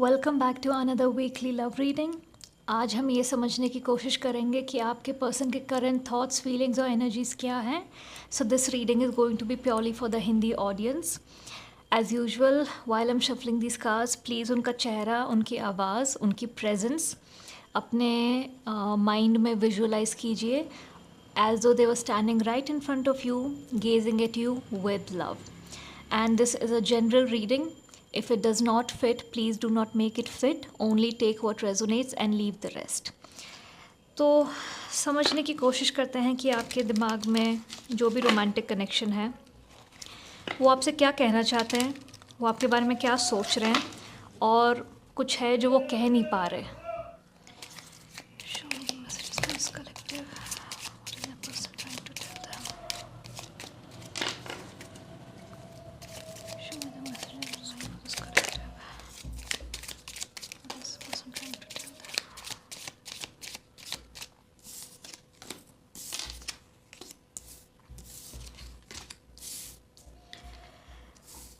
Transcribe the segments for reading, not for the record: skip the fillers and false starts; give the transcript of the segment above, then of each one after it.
Welcome back to another weekly love reading. आज हम ये समझने की कोशिश करेंगे कि आपके पर्सन के करंट थॉट्स, फीलिंग्स और एनर्जीज क्या हैं। So this reading is going to be purely for the Hindi audience. As usual while I'm shuffling this cards, please उनका चेहरा, उनकी आवाज़, उनकी प्रेजेंस अपने माइंड में विजुअलाइज कीजिए as though they were standing right in front of you, gazing at you with love. And this is a general reading. If it does not fit, please do not make it fit. Only take what resonates and leave the rest. तो समझने की कोशिश करते हैं कि आपके दिमाग में जो भी रोमांटिक कनेक्शन है वो आपसे क्या कहना चाहते हैं, वो आपके बारे में क्या सोच रहे हैं और कुछ है जो वो कह नहीं पा रहे।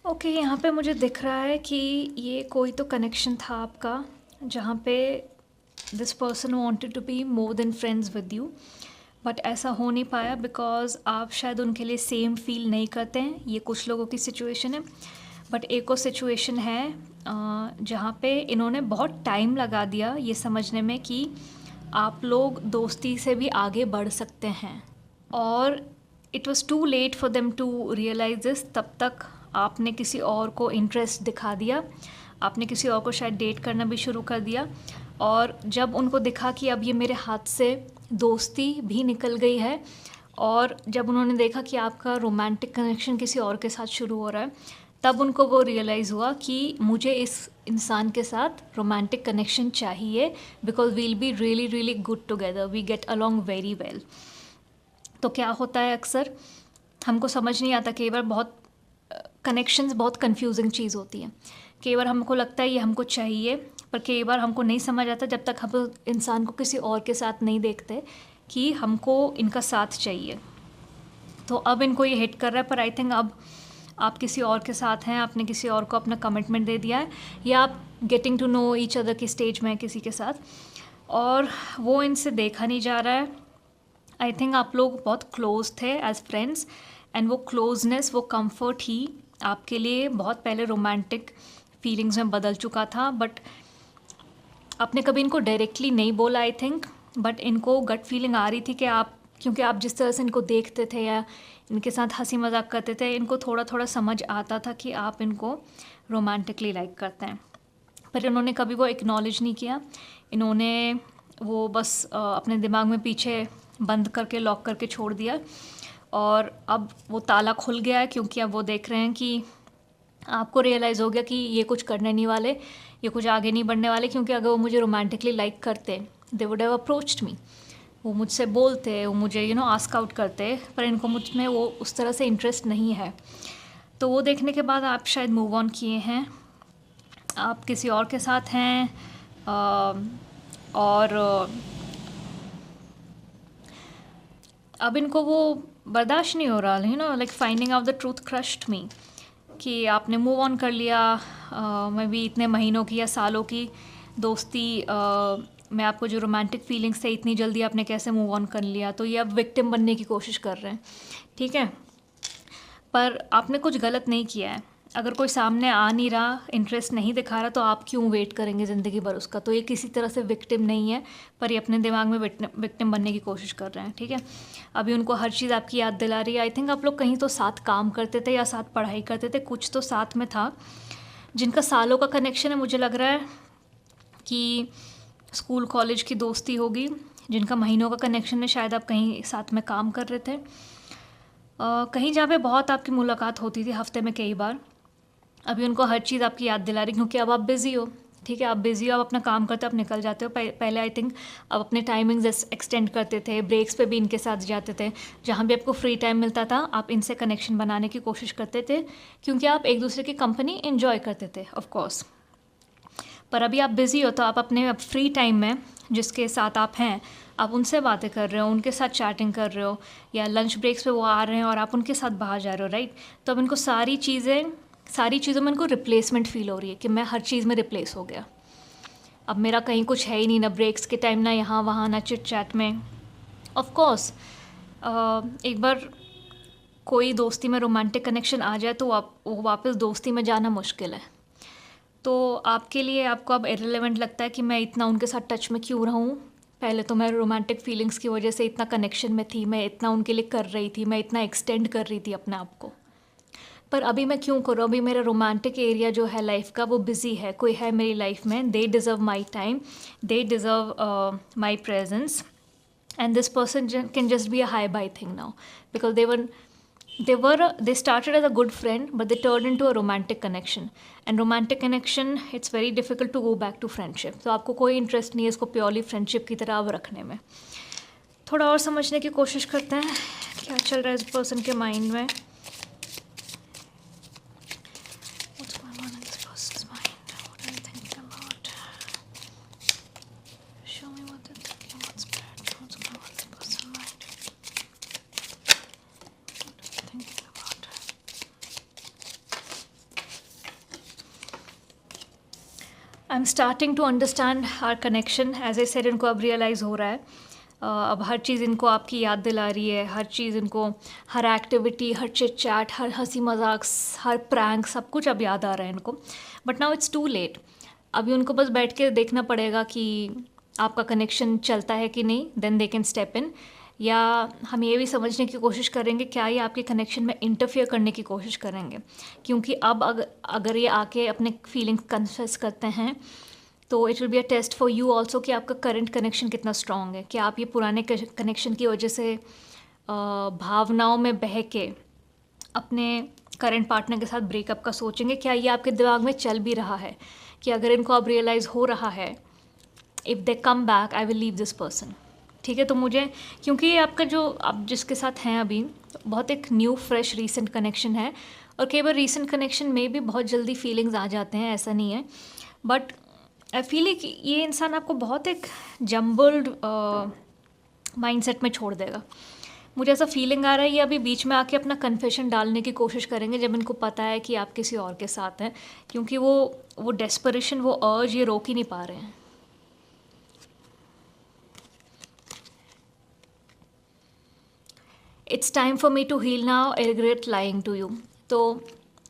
ओके, यहाँ पे मुझे दिख रहा है कि ये कोई तो कनेक्शन था आपका जहाँ पे this person wanted to be more than friends with you, but ऐसा हो नहीं पाया बिकॉज आप शायद उनके लिए सेम फील नहीं करते हैं। ये कुछ लोगों की सिचुएशन है, बट एक और सिचुएशन है जहाँ पे इन्होंने बहुत टाइम लगा दिया ये समझने में कि आप लोग दोस्ती से भी आगे बढ़ सकते हैं, और it was too late for them to realise this. तब तक आपने किसी और को इंटरेस्ट दिखा दिया, आपने किसी और को शायद डेट करना भी शुरू कर दिया, और जब उनको दिखा कि अब ये मेरे हाथ से दोस्ती भी निकल गई है, और जब उन्होंने देखा कि आपका रोमांटिक कनेक्शन किसी और के साथ शुरू हो रहा है, तब उनको वो रियलाइज़ हुआ कि मुझे इस इंसान के साथ रोमांटिक कनेक्शन चाहिए because we'll be really really good together, we get along very well. तो क्या होता है, अक्सर हमको समझ नहीं आता, कई बार बहुत कनेक्शंस बहुत कंफ्यूजिंग चीज़ होती है। कई बार हमको लगता है ये हमको चाहिए, पर कई बार हमको नहीं समझ आता जब तक हम इंसान को किसी और के साथ नहीं देखते कि हमको इनका साथ चाहिए। तो अब इनको ये हिट कर रहा है, पर आई थिंक अब आप किसी और के साथ हैं, आपने किसी और को अपना कमिटमेंट दे दिया है, या आप getting to know each other की स्टेज में है किसी के साथ, और वो इनसे देखा नहीं जा रहा है। आई थिंक आप लोग बहुत क्लोज थे एज फ्रेंड्स, एंड वो क्लोजनेस, वो कंफर्ट ही आपके लिए बहुत पहले रोमांटिक फीलिंग्स में बदल चुका था। बट आपने कभी इनको डायरेक्टली नहीं बोला आई थिंक, बट इनको गट फीलिंग आ रही थी कि आप, क्योंकि आप जिस तरह से इनको देखते थे या इनके साथ हंसी मजाक करते थे, इनको थोड़ा थोड़ा समझ आता था कि आप इनको रोमांटिकली लाइक करते हैं, पर इन्होंने कभी वो एक्नॉलेज नहीं किया। इन्होंने वो बस अपने दिमाग में पीछे बंद करके, लॉक करके छोड़ दिया, और अब वो ताला खुल गया है क्योंकि अब वो देख रहे हैं कि आपको रियलाइज़ हो गया कि ये कुछ करने नहीं वाले, ये कुछ आगे नहीं बढ़ने वाले, क्योंकि अगर वो मुझे रोमांटिकली लाइक करते, दे वुड हैव अप्रोच्ड मी, वो मुझसे बोलते, वो मुझे आस्क आउट करते, पर इनको मुझ में वो उस तरह से इंटरेस्ट नहीं है। तो वो देखने के बाद आप शायद मूव ऑन किए हैं, आप किसी और के साथ हैं, और अब इनको वो बर्दाश्त नहीं हो रहा, like finding out the truth crushed me, कि आपने मूव ऑन कर लिया। मैं भी इतने महीनों की या सालों की दोस्ती में आपको जो रोमांटिक फीलिंग्स थे, इतनी जल्दी आपने कैसे मूव ऑन कर लिया। तो ये अब विक्टिम बनने की कोशिश कर रहे हैं, ठीक है, पर आपने कुछ गलत नहीं किया है। अगर कोई सामने आ नहीं रहा, इंटरेस्ट नहीं दिखा रहा, तो आप क्यों वेट करेंगे ज़िंदगी भर उसका। तो ये किसी तरह से विक्टिम नहीं है, पर ये अपने दिमाग में विक्टिम बनने की कोशिश कर रहे हैं, ठीक है। अभी उनको हर चीज़ आपकी याद दिला रही है। आई थिंक आप लोग कहीं तो साथ काम करते थे या साथ पढ़ाई करते थे, कुछ तो साथ में था। जिनका सालों का कनेक्शन है, मुझे लग रहा है कि स्कूल कॉलेज की दोस्ती होगी। जिनका महीनों का कनेक्शन है, शायद आप कहीं साथ में काम कर रहे थे, कहीं जहाँ पे बहुत आपकी मुलाकात होती थी हफ्ते में कई बार। अभी उनको हर चीज़ आपकी याद दिला रही, क्योंकि अब आप बिज़ी हो, ठीक है, आप बिज़ी हो, आप अपना काम करते हो, आप निकल जाते हो। पहले आई थिंक आप अपने टाइमिंग्स एक्सटेंड करते थे, ब्रेक्स पे भी इनके साथ जाते थे, जहाँ भी आपको फ्री टाइम मिलता था आप इनसे कनेक्शन बनाने की कोशिश करते थे, क्योंकि आप एक दूसरे की कंपनी इन्जॉय करते थे ऑफ कोर्स। पर अभी आप बिज़ी हो, तो आप अपने फ्री टाइम में जिसके साथ आप हैं, आप उनसे बातें कर रहे हो, उनके साथ चैटिंग कर रहे हो, या लंच ब्रेक्स पे वो आ रहे हैं और आप उनके साथ बाहर जा रहे हो, राइट। तो अब इनको सारी चीज़ें सारी चीज़ों में उनको रिप्लेसमेंट फील हो रही है कि मैं हर चीज़ में रिप्लेस हो गया, अब मेरा कहीं कुछ है ही नहीं, ना ब्रेक्स के टाइम, ना यहाँ वहाँ, ना चिट चैट में। ऑफ कोर्स एक बार कोई दोस्ती में रोमांटिक कनेक्शन आ जाए तो वो वापस दोस्ती में जाना मुश्किल है। तो आपके लिए आपको अब इररिलेवेंट लगता है कि मैं इतना उनके साथ टच में क्यों रहूँ। पहले तो मैं रोमांटिक फीलिंग्स की वजह से इतना कनेक्शन में थी, मैं इतना उनके लिए कर रही थी, मैं इतना एक्सटेंड कर रही थी अपने आप को, पर अभी मैं क्यों करूँ। अभी मेरा रोमांटिक एरिया जो है लाइफ का वो बिज़ी है, कोई है मेरी लाइफ में, they deserve my time, they deserve my presence, and this person can just be a hi bye thing now, because they started as a good friend but they turned into a romantic connection, and romantic connection it's very difficult to go back to friendship. तो आपको कोई interest नहीं है इसको purely friendship की तरह अब रखने में। थोड़ा और समझने की कोशिश करते हैं क्या चल रहा है इस पर्सन के माइंड में। What's going on in this person's mind? What are they thinking about? Show me what they're thinking. What's bad? What's going on in this person's mind? What are they thinking about? I'm starting to understand our connection. As I said, इनको अब realise हो रहा है, अब हर चीज़ इनको आपकी याद दिला रही है, हर चीज़ इनको, हर एक्टिविटी, हर चिट चैट, हर हंसी मजाक, हर प्रैंक, सब कुछ अब याद आ रहा है इनको। But now it's too late. अभी उनको बस बैठ के देखना पड़ेगा कि आपका कनेक्शन चलता है कि नहीं, then they can step in. या हम ये भी समझने की कोशिश करेंगे क्या ये आपके कनेक्शन में इंटरफियर करने की कोशिश करेंगे, क्योंकि अब अगर ये आके अपने फीलिंग्स कन्फेस करते हैं तो it will be a test for you also कि आपका करंट कनेक्शन कितना स्ट्रॉन्ग है। कि आप ये पुराने कनेक्शन की वजह से भावनाओं में बह के अपने करंट पार्टनर के साथ ब्रेकअप का सोचेंगे, क्या ये आपके दिमाग में चल भी रहा है कि अगर इनको अब रियलाइज़ हो रहा है, if they come back I will leave this person. ठीक है, तो मुझे, क्योंकि ये आपका जो आप जिसके साथ हैं अभी बहुत एक न्यू फ्रेश रीसेंट कनेक्शन है, और कई बार रीसेंट कनेक्शन में भी बहुत जल्दी फीलिंग्स आ जाते हैं, ऐसा नहीं है। बट आई फील कि ये इंसान आपको बहुत एक जम्बल्ड माइंडसेट में छोड़ देगा। मुझे ऐसा फीलिंग आ रहा है ये अभी बीच में आके अपना कन्फेशन डालने की कोशिश करेंगे जब इनको पता है कि आप किसी और के साथ हैं, क्योंकि वो डेस्परेशन, वो अर्ज ये रोक ही नहीं पा रहे हैं। It's time for me to heal now, I regret lying to you. तो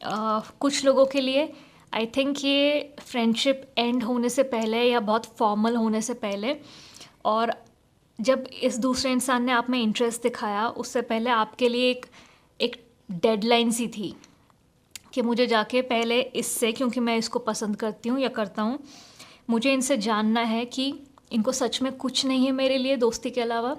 कुछ लोगों के लिए आई थिंक ये फ्रेंडशिप एंड होने से पहले या बहुत फॉर्मल होने से पहले, और जब इस दूसरे इंसान ने आप में इंटरेस्ट दिखाया उससे पहले आपके लिए एक डेडलाइन सी थी कि मुझे जाके पहले इससे, क्योंकि मैं इसको पसंद करती हूँ या करता हूँ, मुझे इनसे जानना है कि इनको सच में कुछ नहीं है मेरे लिए दोस्ती के अलावा।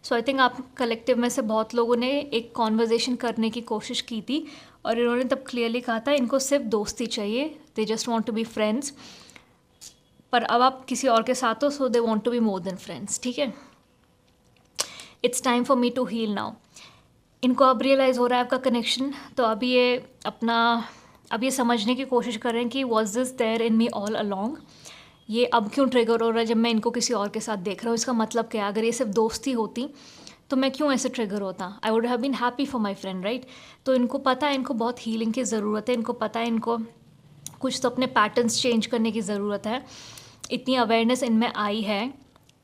सो आई थिंक आप कलेक्टिव में से बहुत लोगों ने एक कॉन्वर्जेसन करने की कोशिश की थी और इन्होंने तब क्लियरली कहा था इनको सिर्फ दोस्ती चाहिए, they just want to be friends. पर अब आप किसी और के साथ हो, so they want to be more than friends. ठीक है, it's time for me to heal now. इनको अब रियलाइज़ हो रहा है आपका कनेक्शन, तो अब ये समझने की कोशिश करें कि was this there in me all along. ये अब क्यों ट्रिगर हो रहा है जब मैं इनको किसी और के साथ देख रहा हूँ, इसका मतलब क्या है? अगर ये सिर्फ दोस्ती होती तो मैं क्यों ऐसे ट्रिगर होता? I would have been happy for my friend, right? तो इनको पता है इनको बहुत हीलिंग की ज़रूरत है, इनको पता है इनको कुछ तो अपने पैटर्न्स चेंज करने की ज़रूरत है। इतनी अवेयरनेस इनमें आई है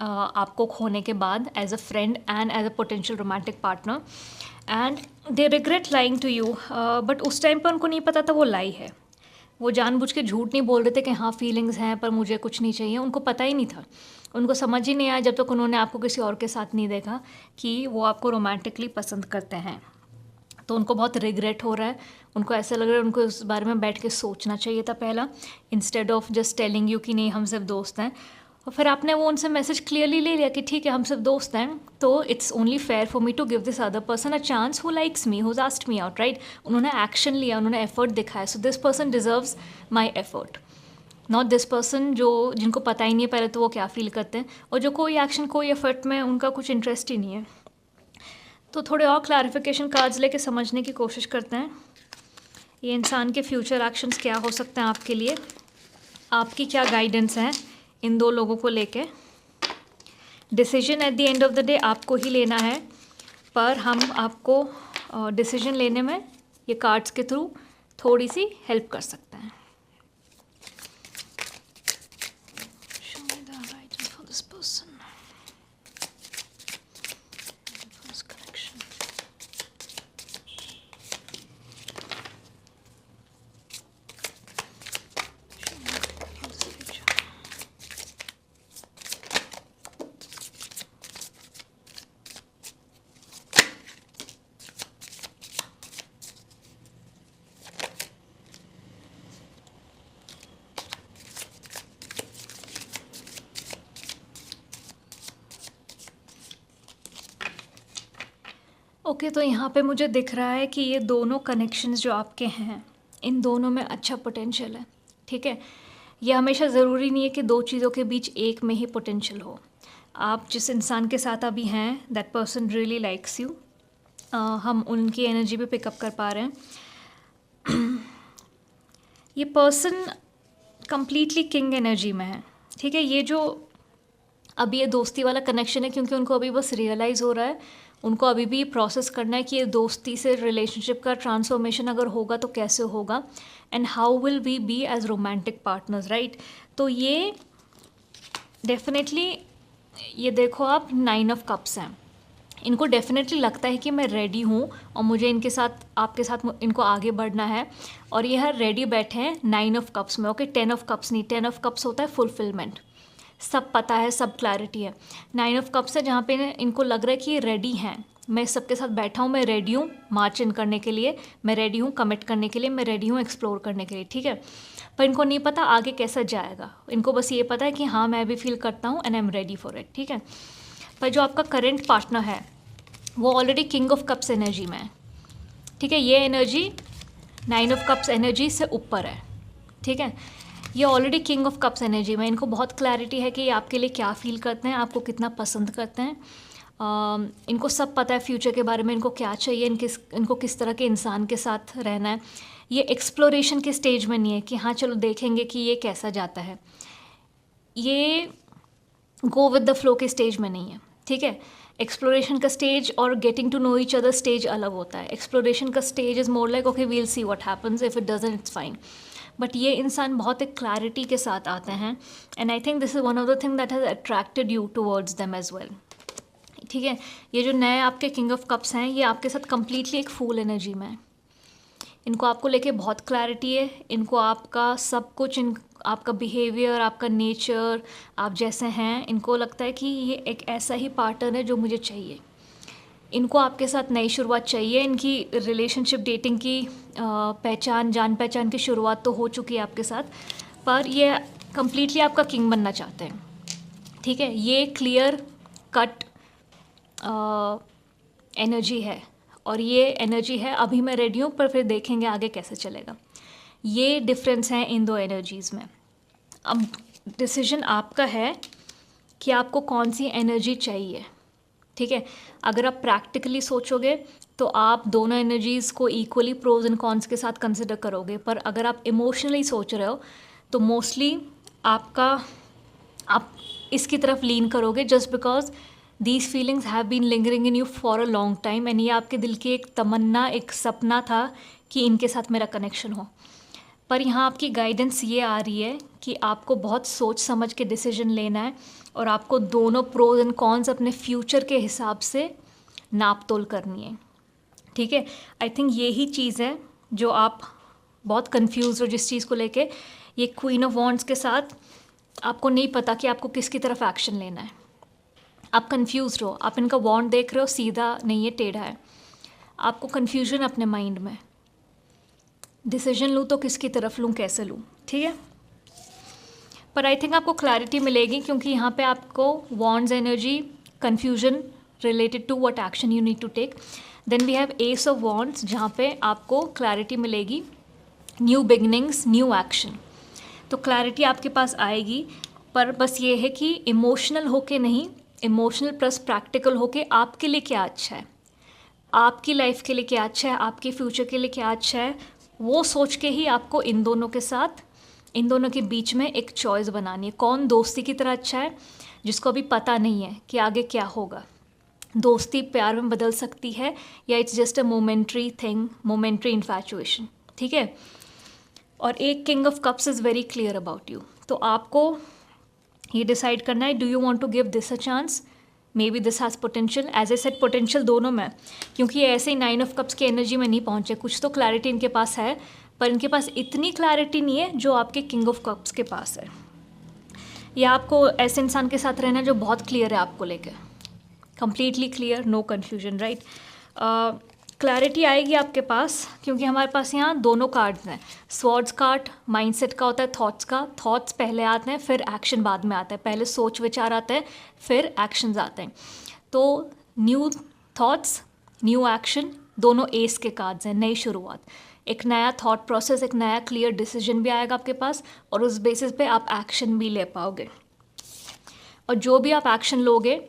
आपको खोने के बाद, as a friend and as a potential romantic partner, and they regret lying to you. But उस टाइम पर उनको नहीं पता था वो लाई है, वो जानबूझ के झूठ नहीं बोल रहे थे कि हाँ फीलिंग्स हैं पर मुझे कुछ नहीं चाहिए। उनको पता ही नहीं था, उनको समझ ही नहीं आया जब तक उन्होंने आपको किसी और के साथ नहीं देखा कि वो आपको रोमांटिकली पसंद करते हैं। तो उनको बहुत रिग्रेट हो रहा है, उनको ऐसा लग रहा है उनको इस बारे में बैठ के सोचना चाहिए था पहला, instead of just telling you कि नहीं हम सिर्फ दोस्त हैं। और फिर आपने वो उनसे मैसेज क्लियरली ले लिया कि ठीक है हम सिर्फ दोस्त हैं, तो it's only fair for me to give this other person a chance who likes me, who's asked me out, right? उन्होंने एक्शन लिया, उन्होंने एफर्ट दिखाया, so this person deserves my effort, not this person जिनको पता ही नहीं है पहले तो वो क्या फील करते हैं, और जो कोई एक्शन कोई एफर्ट में उनका कुछ इंटरेस्ट ही नहीं है। तो थोड़े और क्लैरिफिकेशन कार्ड्स लेके समझने की कोशिश करते हैं ये इंसान के फ्यूचर एक्शंस क्या हो सकते हैं आपके लिए, आपकी क्या गाइडेंस है इन दो लोगों को लेके। Decision at the end of the day आपको ही लेना है, पर हम आपको डिसीजन लेने में ये कार्ड्स के थ्रू थोड़ी सी हेल्प कर सकते हैं। Show me the guidance for this person. For this connection. Show me for this future. Okay तो यहाँ पे मुझे दिख रहा है कि ये दोनों कनेक्शंस जो आपके हैं, इन दोनों में अच्छा पोटेंशियल है। ठीक है, ये हमेशा ज़रूरी नहीं है कि दो चीज़ों के बीच एक में ही पोटेंशियल हो। आप जिस इंसान के साथ अभी हैं, that person really likes you. हम उनकी एनर्जी पे पिकअप कर पा रहे हैं। ये पर्सन कंप्लीटली किंग एनर्जी में है। ठीक है, ये जो अभी ये दोस्ती वाला कनेक्शन है, क्योंकि उनको अभी बस रियलाइज़ हो रहा है, उनको अभी भी प्रोसेस करना है कि ये दोस्ती से रिलेशनशिप का ट्रांसफॉर्मेशन अगर होगा तो कैसे होगा, and how will we be as romantic partners, right. तो ये डेफिनेटली, ये देखो आप 9 ऑफ कप्स हैं। इनको डेफिनेटली लगता है कि मैं रेडी हूँ और मुझे इनके साथ, आपके साथ इनको आगे बढ़ना है, और ये हर रेडी बैठे हैं 9 ऑफ कप्स में। ओके, 10 ऑफ कप्स नहीं, 10 ऑफ कप्स होता है फुलफिलमेंट। सब पता है, सब क्लैरिटी है। 9 ऑफ कप्स है जहाँ पे इनको लग रहा है कि ये रेडी हैं, मैं सबके साथ बैठा हूँ, मैं रेडी हूँ मार्च इन करने के लिए, मैं रेडी हूँ कमिट करने के लिए, मैं रेडी हूँ एक्सप्लोर करने के लिए। ठीक है, पर इनको नहीं पता आगे कैसा जाएगा। इनको बस ये पता है कि हाँ मैं भी फील करता हूँ and I am ready for it. ठीक है, पर जो आपका करेंट पार्टनर है वो already king of cups energy में है। ठीक है, ये एनर्जी 9 ऑफ कप्स एनर्जी से ऊपर है। ठीक है, ये already king of cups energy में, इनको बहुत क्लैरिटी है कि ये आपके लिए क्या फील करते हैं, आपको कितना पसंद करते हैं। इनको सब पता है फ्यूचर के बारे में, इनको क्या चाहिए, इनको किस तरह के इंसान के साथ रहना है। ये एक्सप्लोरेशन के स्टेज में नहीं है कि हाँ चलो देखेंगे कि ये कैसा जाता है। ये गो विद द फ्लो के स्टेज में नहीं है। ठीक है, एक्सप्लोरेशन का स्टेज और getting to know each other stage अलग होता है। एक्सप्लोरेशन का stage is more like okay we'll see what happens, if it doesn't it's fine. But ये इंसान बहुत एक क्लैरिटी के साथ आते हैं, and I think this is one of the thing that has attracted you towards them as well. ठीक है, ये जो नए आपके किंग ऑफ कप्स हैं, ये आपके साथ कम्प्लीटली एक फूल एनर्जी में है। इनको आपको लेके बहुत क्लैरिटी है, इनको आपका सब कुछ, आपका बिहेवियर, आपका नेचर, आप जैसे हैं, इनको लगता है कि ये एक ऐसा ही पार्टनर है जो मुझे चाहिए। इनको आपके साथ नई शुरुआत चाहिए। इनकी रिलेशनशिप डेटिंग की पहचान, जान पहचान की शुरुआत तो हो चुकी है आपके साथ, पर ये कम्प्लीटली आपका किंग बनना चाहते हैं। ठीक है, ये क्लियर कट एनर्जी है, और ये एनर्जी है अभी मैं रेडी हूँ, पर फिर देखेंगे आगे कैसे चलेगा। ये डिफरेंस है इन दो एनर्जीज़ में। अब डिसीजन आपका है कि आपको कौन सी एनर्जी चाहिए। ठीक है, अगर आप प्रैक्टिकली सोचोगे तो आप दोनों एनर्जीज़ को इक्वली प्रोज एंड कॉन्स के साथ कंसिडर करोगे, पर अगर आप इमोशनली सोच रहे हो तो मोस्टली आप इसकी तरफ लीन करोगे, just because these feelings have been lingering in you for a long time, and ये आपके दिल की एक तमन्ना, एक सपना था कि इनके साथ मेरा कनेक्शन हो। पर यहाँ आपकी गाइडेंस ये आ रही है कि आपको बहुत सोच समझ के डिसीजन लेना है, और आपको दोनों प्रोज एंड कॉन्स अपने फ्यूचर के हिसाब से नाप तोल करनी है। ठीक है, आई थिंक यही चीज़ है जो आप बहुत कंफ्यूज हो जिस चीज़ को लेके। ये क्वीन ऑफ वॉन्ड्स के साथ आपको नहीं पता कि आपको किसकी तरफ एक्शन लेना है। आप कंफ्यूज हो, आप इनका वॉन्ड देख रहे हो, सीधा नहीं है, टेढ़ा है। आपको कन्फ्यूजन अपने माइंड में, डिसीजन लूँ तो किसकी तरफ लूँ, कैसे लूँ। ठीक है, पर आई थिंक आपको क्लैरिटी मिलेगी, क्योंकि यहाँ पे आपको wands energy, confusion related to what action you need to take. Then we have ace of wands, जहाँ पे आपको क्लैरिटी मिलेगी, न्यू बिगनिंग्स, न्यू एक्शन। तो क्लैरिटी आपके पास आएगी, पर बस ये है कि इमोशनल होके नहीं, इमोशनल प्लस प्रैक्टिकल होके आपके लिए क्या अच्छा है, आपकी लाइफ के लिए क्या अच्छा है, आपके फ्यूचर के लिए क्या अच्छा है, वो सोच के ही आपको इन दोनों के साथ, इन दोनों के बीच में एक चॉइस बनानी है। कौन दोस्ती की तरह अच्छा है, जिसको अभी पता नहीं है कि आगे क्या होगा। दोस्ती प्यार में बदल सकती है, या it's just a momentary thing, momentary infatuation. ठीक है। और एक king of cups is very clear about you. तो आपको ये डिसाइड करना है, do you want to give this a chance, maybe this has potential. As a set potential दोनों में, क्योंकि ये ऐसे ही 9 ऑफ कप्स की एनर्जी में नहीं पहुंचे, कुछ तो क्लैरिटी इनके पास है, पर इनके पास इतनी क्लैरिटी नहीं है जो आपके किंग ऑफ कप्स के पास है। या आपको ऐसे इंसान के साथ रहना जो बहुत क्लियर है आपको लेकर, completely clear, no confusion, right. Clarity आएगी आपके पास, क्योंकि हमारे पास यहाँ दोनों कार्ड्स हैं। स्वॉर्ड्स कार्ड माइंडसेट का होता है, थॉट्स का। थॉट्स पहले आते हैं, फिर एक्शन बाद में आता है। पहले सोच विचार आते हैं, फिर एक्शंस आते हैं। तो न्यू थॉट्स, न्यू एक्शन, दोनों एस के कार्ड्स हैं, नई शुरुआत। एक नया थॉट प्रोसेस, एक नया क्लियर डिसीजन भी आएगा आपके पास, और उस बेसिस पे आप एक्शन भी ले पाओगे। और जो भी आप एक्शन लोगे,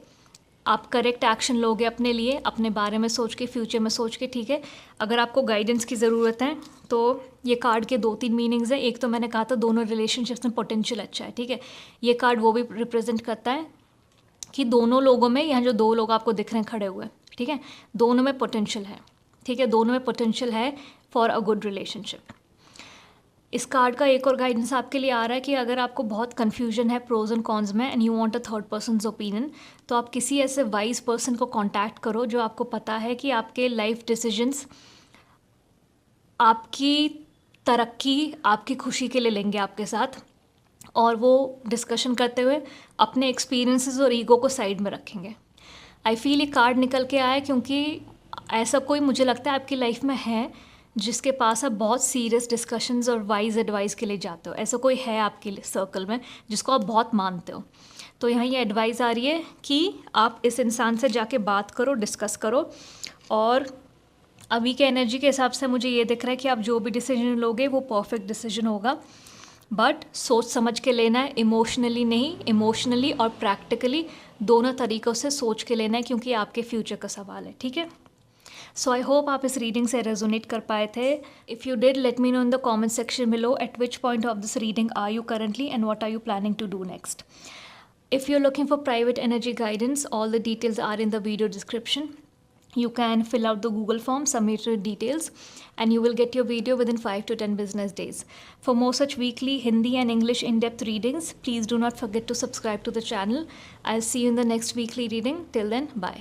आप करेक्ट एक्शन लोगे अपने लिए, अपने बारे में सोच के, फ्यूचर में सोच के, ठीक है। अगर आपको गाइडेंस की ज़रूरत है तो ये कार्ड के 2-3 मीनिंग्स हैं। एक तो मैंने कहा था दोनों रिलेशनशिप्स में पोटेंशियल अच्छा है, ठीक है। ये कार्ड वो भी रिप्रेजेंट करता है कि दोनों लोगों में, यहाँ जो 2 लोग आपको दिख रहे हैं खड़े हुए, ठीक है, दोनों में पोटेंशियल है, ठीक है, दोनों में पोटेंशियल है फॉर अ गुड रिलेशनशिप। इस कार्ड का एक और गाइडेंस आपके लिए आ रहा है कि अगर आपको बहुत कन्फ्यूजन है प्रोज एंड कॉन्स में, and you want a third persons opinion, तो आप किसी ऐसे वाइज पर्सन को कांटेक्ट करो जो आपको पता है कि आपके लाइफ डिसीजंस आपकी तरक्की, आपकी खुशी के लिए लेंगे आपके साथ, और वो डिस्कशन करते हुए अपने एक्सपीरियंसेस और ईगो को साइड में रखेंगे। आई फील ये कार्ड निकल के आया क्योंकि ऐसा कोई, मुझे लगता है आपकी लाइफ में है जिसके पास आप बहुत सीरियस डिस्कशंस और वाइज एडवाइस के लिए जाते हो। ऐसा कोई है आपके सर्कल में जिसको आप बहुत मानते हो। तो यहाँ ये एडवाइस आ रही है कि आप इस इंसान से जाके बात करो, डिस्कस करो। और अभी के एनर्जी के हिसाब से मुझे ये दिख रहा है कि आप जो भी डिसीजन लोगे वो परफेक्ट डिसीजन होगा, बट सोच समझ के लेना है, इमोशनली नहीं। इमोशनली और प्रैक्टिकली दोनों तरीक़ों से सोच के लेना है, क्योंकि आपके फ्यूचर का सवाल है, ठीक है। सो आई होप आप इस रीडिंग से रेजोनेट कर पाए थे। If you did, let me know in the comment section below at which point of this reading are you currently and what are you planning to do next. If you're looking for private energy guidance, all the details are in the video description. You can fill out the Google form, submit your details, and you will get your video within 5 to 10 business days. For more such weekly Hindi and English in-depth readings, please do not forget to subscribe to the channel. I'll see you in the next weekly reading. Till then, bye.